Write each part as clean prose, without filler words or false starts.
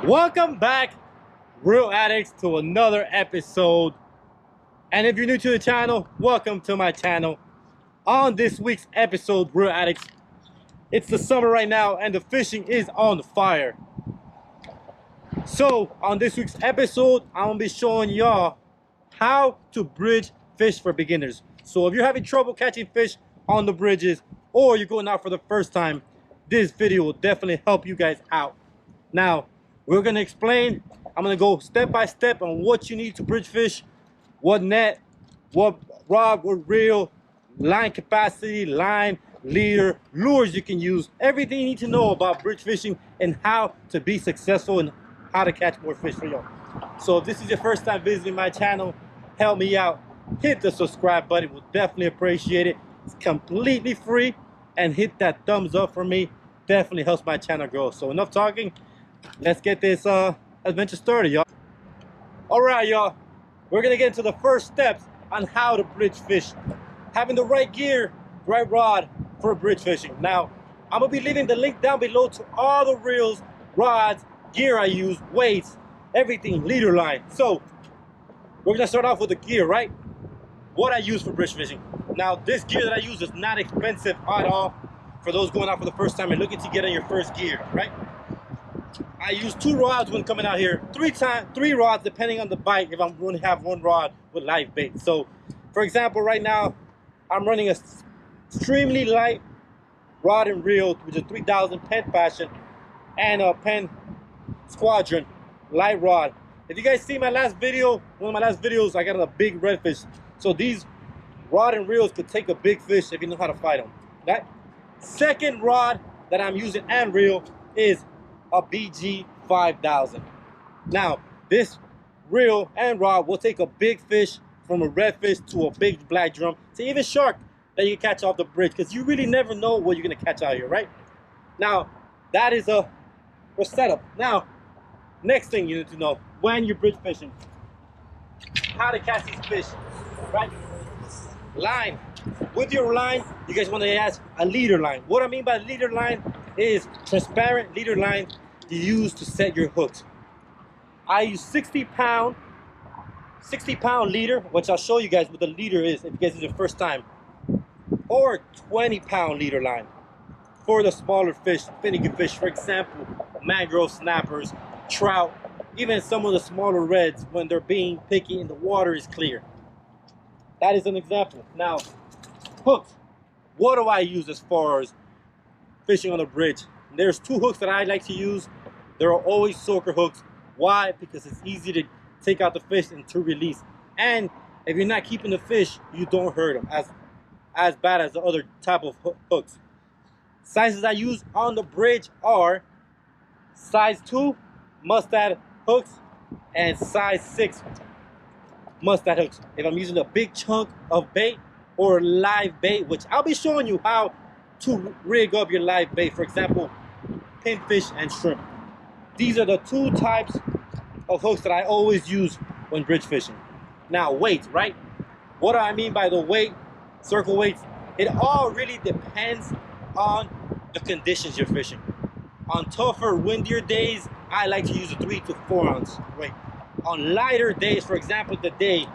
Welcome back, real addicts, to another episode. And if you're new to the channel, welcome to my channel. On this week's episode, real addicts, it's the summer right now and the fishing is on fire. So on this week's episode, I'm gonna be showing y'all how to bridge fish for beginners. So if you're having trouble catching fish on the bridges or you're going out for the first time, this video will definitely help you guys out. Now, we're gonna explain, I'm gonna go step by step on what you need to bridge fish, what net, what rod, what reel, line capacity, line, leader, lures you can use, everything you need to know about bridge fishing and how to be successful and how to catch more fish for y'all. So if this is your first time visiting my channel, help me out. Hit the subscribe button, we'll definitely appreciate it. It's completely free, and hit that thumbs up for me. Definitely helps my channel grow. So enough talking. Let's get this adventure started, y'all. All right, y'all. We're gonna get into the first steps on how to bridge fish. Having the right gear, right rod for bridge fishing. Now, I'm gonna be leaving the link down below to all the reels, rods, gear I use, weights, everything, leader line. So, we're gonna start off with the gear, right? What I use for bridge fishing. Now, this gear that I use is not expensive at all for those going out for the first time and looking to get on your first gear, right? I use 2 rods when coming out here, 3 rods depending on the bite if I'm going to have 1 rod with live bait. So, for example, right now, I'm running a extremely light rod and reel, which is 3000 Penn Passion, and a Penn Squadron light rod. If you guys see my last video, one of my last videos, I got a big redfish. So these rod and reels could take a big fish if you know how to fight them. That second rod that I'm using and reel is a BG 5000. Now, this reel and rod will take a big fish from a redfish to a big black drum to even shark that you can catch off the bridge, because you really never know what you're gonna catch out here, right? Now, that is a setup. Now, next thing you need to know when you're bridge fishing, how to catch these fish, right? Line. With your line, you guys want to ask a leader line. What I mean by leader line is transparent leader line you use to set your hooks. I use 60 pound leader, which I'll show you guys what the leader is if you guys is your first time, or 20-pound leader line for the smaller fish, finicky fish, for example, mangrove snappers, trout, even some of the smaller reds when they're being picky and the water is clear. That is an example. Now, hooks. What do I use as far as fishing on the bridge? There's 2 hooks that I like to use. There are always soaker hooks. Why? Because it's easy to take out the fish and to release. And if you're not keeping the fish, you don't hurt them as bad as the other type of hooks. Sizes I use on the bridge are size 2 mustad hooks and size 6 mustad hooks. If I'm using a big chunk of bait or live bait, which I'll be showing you how to rig up your live bait, for example, pinfish and shrimp. These are the 2 types of hooks that I always use when bridge fishing. Now, weights, right? What do I mean by the weight, circle weights? It all really depends on the conditions you're fishing. On tougher, windier days, I like to use a 3 to 4 ounce weight. On lighter days, for example, today,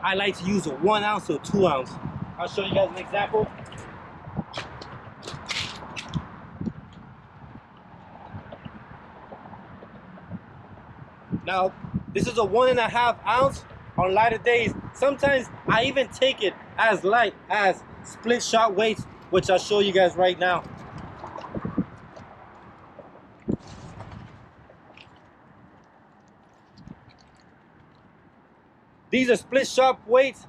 I like to use a 1 ounce or 2 ounce. I'll show you guys an example. Now, this is a 1.5 ounce on lighter days. Sometimes I even take it as light as split shot weights, which I'll show you guys right now. These are split shot weights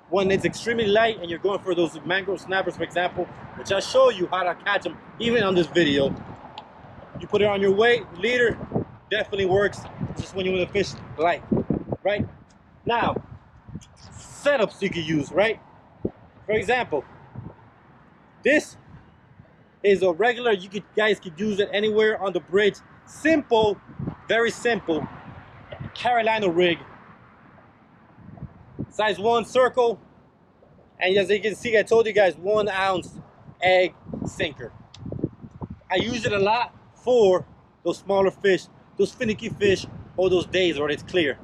when it's extremely light and you're going for those mangrove snappers, for example, which I'll show you how to catch them even on this video. You put it on your weight, leader, definitely works just when you want to fish light, right? Now, setups you can use, right? For example, this is a regular, you guys could use it anywhere on the bridge. Simple, very simple, Carolina rig. Size 1 circle, and as you can see, I told you guys 1 ounce egg sinker. I use it a lot for those smaller fish those finicky fish or those days where it's clear.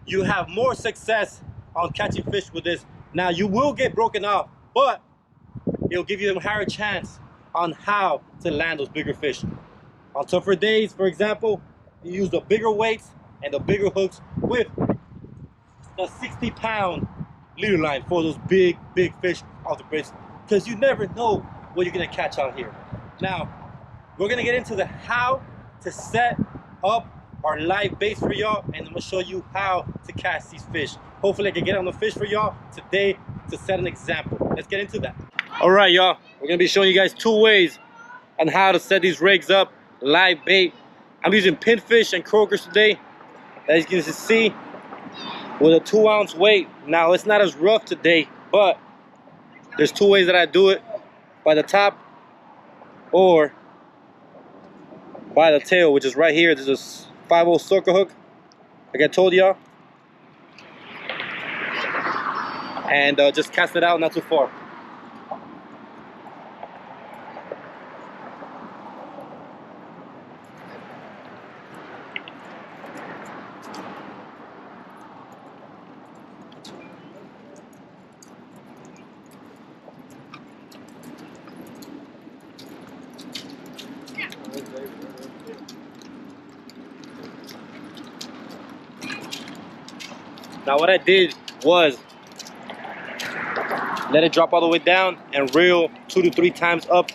You have more success on catching fish with this. Now you will get broken off, but it'll give you a higher chance on how to land those bigger fish. On tougher days, for example, you use the bigger weights and the bigger hooks with the 60-pound leader line for those big fish off the bridge, because you never know what you're gonna catch out here. Now, we're gonna get into the how to set up our live baits for y'all, and I'm gonna show you how to catch these fish. Hopefully I can get on the fish for y'all today to set an example. Let's get into that. All right, y'all, we're gonna be showing you guys 2 ways on how to set these rigs up, live bait. I'm using pinfish and croakers today, as you can see, with a 2-ounce weight. Now it's not as rough today, but there's 2 ways that I do it: by the top or by the tail, which is right here. There's a 5/0 circle hook, like I told y'all, and just cast it out not too far. Now what I did was let it drop all the way down and reel 2 to 3 times up,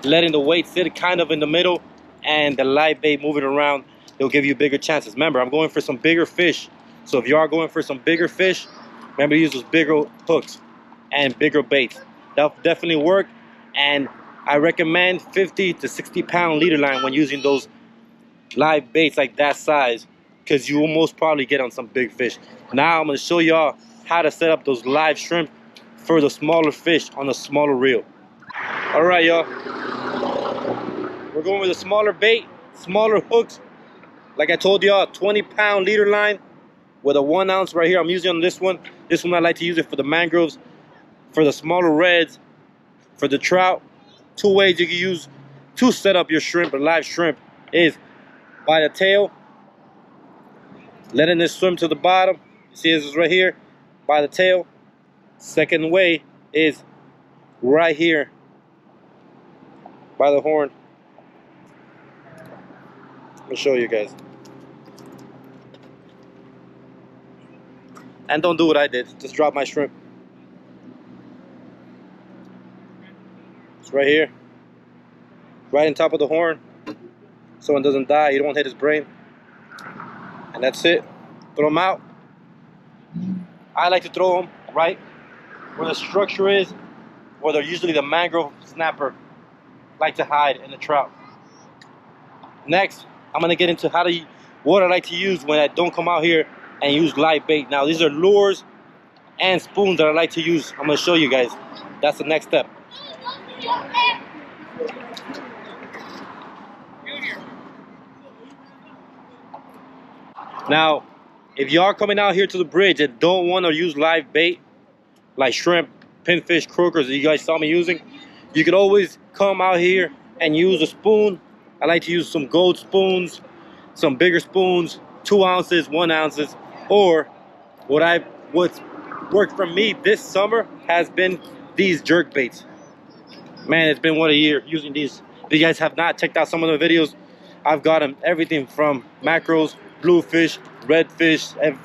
letting the weight sit kind of in the middle and the live bait moving around. It'll give you bigger chances. Remember, I'm going for some bigger fish. So if you are going for some bigger fish, remember to use those bigger hooks and bigger baits. That'll definitely work. And I recommend 50 to 60-pound leader line when using those live baits like that size, because you will most probably get on some big fish. Now I'm going to show y'all how to set up those live shrimp for the smaller fish on a smaller reel. All right, y'all, we're going with a smaller bait, smaller hooks. Like I told y'all, 20-pound leader line with a 1 ounce right here. I'm using on this one. This one I like to use it for the mangroves, for the smaller reds, for the trout. 2 ways you can use to set up your shrimp, or live shrimp, is by the tail, letting this swim to the bottom. See, this is right here by the tail. Second way is right here by the horn. I'll show you guys. And don't do what I did, just drop my shrimp. It's right here, right on top of the horn, so it doesn't die, you don't hit his brain. And that's it. Throw them out. I like to throw them right where the structure is, where they're usually the mangrove snapper like to hide in the trout. Next, I'm gonna get into what I like to use when I don't come out here and use live bait. Now these are lures and spoons that I like to use. I'm gonna show you guys. That's the next step. Now, if you are coming out here to the bridge and don't want to use live bait like shrimp, pinfish, croakers that you guys saw me using, you could always come out here and use a spoon. I like to use some gold spoons, some bigger spoons, 2 ounces, 1 ounces, or what's worked for me this summer has been these jerk baits. Man, it's been what, a year using these. If you guys have not checked out some of the videos, I've got them everything from mackerels, bluefish, redfish, and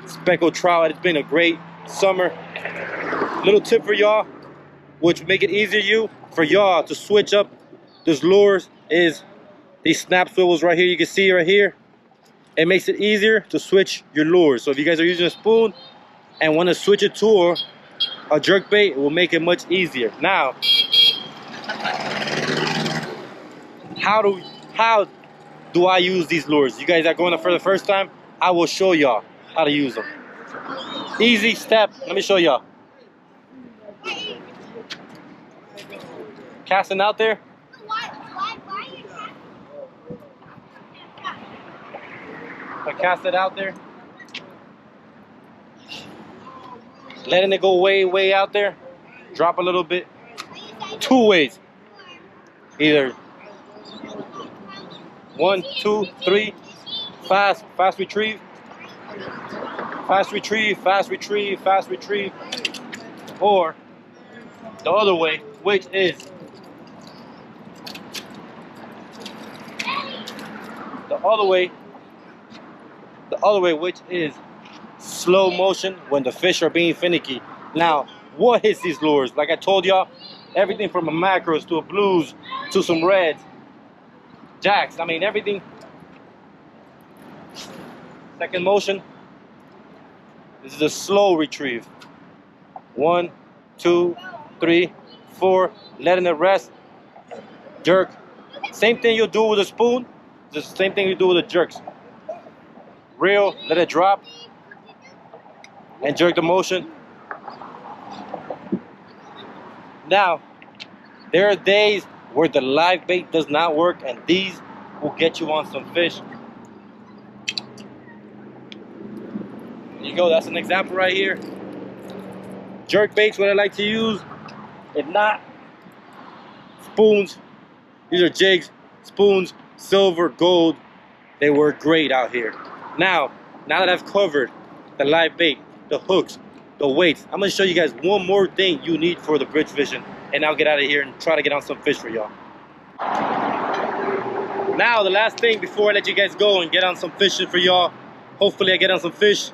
speckled trout. It's been a great summer. Little tip for y'all, which make it easier for y'all to switch up those lures, is these snap swivels right here. You can see right here. It makes it easier to switch your lures. So if you guys are using a spoon and want to switch it to a jerk bait, it will make it much easier. Now, how do I use these lures? You guys are going for the first time, I will show y'all how to use them. Easy step, let me show y'all. Casting out there. I cast it out there. Letting it go way out there. Drop a little bit. 2 ways. Either 1, 2, 3. Fast retrieve. Fast retrieve, fast retrieve, fast retrieve. Or the other way, which is the other way, which is slow motion when the fish are being finicky. Now, what hits these lures? Like I told y'all, everything from a macros to a blues to some reds, jacks. I mean, everything. Second motion. This is a slow retrieve. 1, 2, 3, 4. Letting it rest. Jerk. Same thing you'll do with a spoon. The same thing you do with the jerks. Reel, let it drop, and jerk the motion. Now, there are days where the live bait does not work, and these will get you on some fish. There you go, that's an example right here. Jerk baits, what I like to use. If not, spoons. These are jigs, spoons, silver, gold. They work great out here. Now that I've covered the live bait, the hooks, the weights, I'm gonna show you guys one more thing you need for the bridge fishing, and I'll get out of here and try to get on some fish for y'all. Now, the last thing before I let you guys go and get on some fishing for y'all, hopefully I get on some fish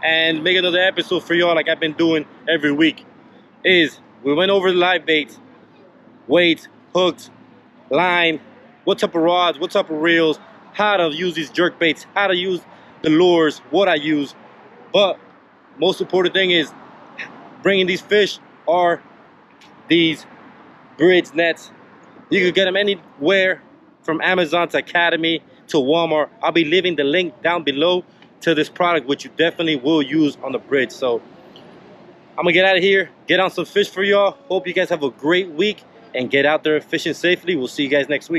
and make another episode for y'all like I've been doing every week, is we went over the live baits, weights, hooks, line, what type of rods, what type of reels, how to use these jerk baits, how to use the lures, what I use. But most important thing is bringing these fish are these bridge nets. You can get them anywhere from Amazon to Academy to Walmart. I'll be leaving the link down below to this product, which you definitely will use on the bridge. So I'm gonna get out of here, get on some fish for y'all. Hope you guys have a great week and get out there fishing safely. We'll see you guys next week.